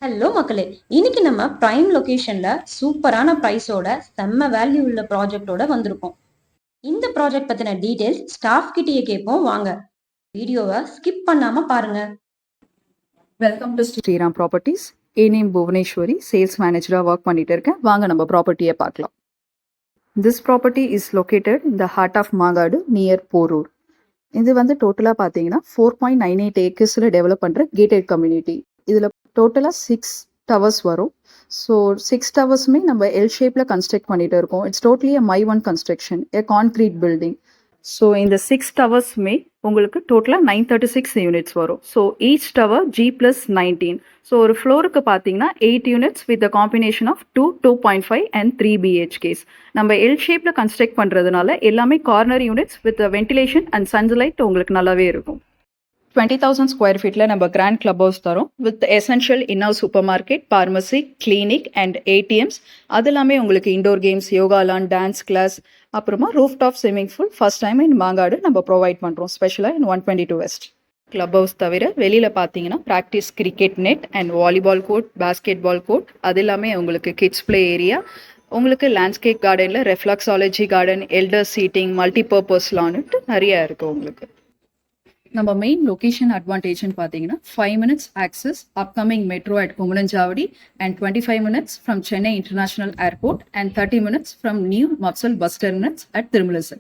Hello மக்களே, இன்னைக்கு நம்ம பிரைம் லொகேஷன்ல சூப்பரான பிரைஸோட செம்ம வேல்யூ உள்ள ப்ராஜெக்டோட வந்திருக்கோம். இந்த ப்ராஜெக்ட் பத்தின டீடைல்ஸ் ஸ்டாஃப் கிட்டயே கேட்போம் வாங்க. வீடியோவை ஸ்கிப் பண்ணாம பாருங்க. Welcome to Sriram properties. Name Bhuvaneswari, sales மேனேஜராக ஒர்க் பண்ணிட்டு இருக்கேன். வாங்க நம்ம ப்ராப்பர்ட்டியை பார்க்கலாம். This property is located in the heart of Mangadu near Porur. இது வந்து டோட்டலாக பார்த்தீங்கன்னா 4.98 ஏக்கர்ஸில் டெவலப் பண்ணுற கேட்டட் கம்யூனிட்டி. இதில் டோட்டலாக 6 டவர்ஸ் வரும். ஸோ 6 டவர்ஸுமே நம்ம எல் ஷேப்பில் கன்ஸ்ட்ரக்ட் பண்ணிட்டு இருக்கோம். It's totally a my one construction, a concrete building. So இந்த 6 டவர்ஸுமே உங்களுக்கு டோட்டலாக 936 யூனிட்ஸ் வரும். So each tower G+19. So ஒரு ஃப்ளோருக்கு பார்த்தீங்கன்னா 8 units with a combination of 2.5 and 3 BHKs. நம்ம எல் ஷேப்பில் கன்ஸ்ட்ரக்ட் பண்ணுறதுனால எல்லாமே corner units with ventilation and sunlight உங்களுக்கு நல்லாவே இருக்கும். 20,000 ஸ்கொயர் ஃபீட்டில் நம்ம கிராண்ட் கிளப் ஹவுஸ் தரோம் with essential inner supermarket, pharmacy, clinic and ATMs. அது எல்லாமே உங்களுக்கு indoor games, yoga lawn, dance class, அப்புறமா rooftop swimming pool first time in Mangadu நம்ம ப்ரொவைட் பண்ணுறோம், ஸ்பெஷலாக இன் 122 வெஸ்ட். கிளப் ஹவுஸ் தவிர வெளியில் பார்த்தீங்கன்னா practice cricket net and volleyball court, basketball court, அது எல்லாமே உங்களுக்கு கிட்ஸ் ப்ளே ஏரியா. உங்களுக்கு லேண்ட்ஸ்கேப் கார்டனில் reflexology garden, elder seating, multipurpose lawn நிறையா இருக்குது உங்களுக்கு. நம்ம மெயின் லொக்கேஷன் அட்வான்டேஜ்னு பார்த்தீங்கன்னா 5 minutes access upcoming metro at Kumalanjavadi and 25 minutes from Chennai International Airport and 30 minutes from new Mapsal bus terminus at Tirumulasai.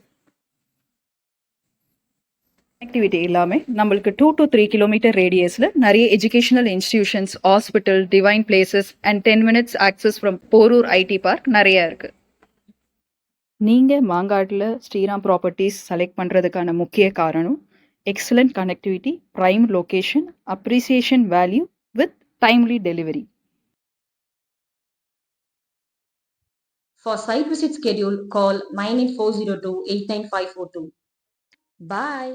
Activity எல்லாமே நம்மளுக்கு 2 to 3 kilometer radiusல நிறைய educational institutions, hospital, divine places and 10 minutes access from Porur IT park நிறைய இருக்கு. நீங்கள் மாங்காட்டில் Sriram properties select பண்ணுறதுக்கான முக்கிய காரணம் excellent connectivity, prime location, appreciation value with timely delivery. For site visit schedule, call 9840289542. Bye.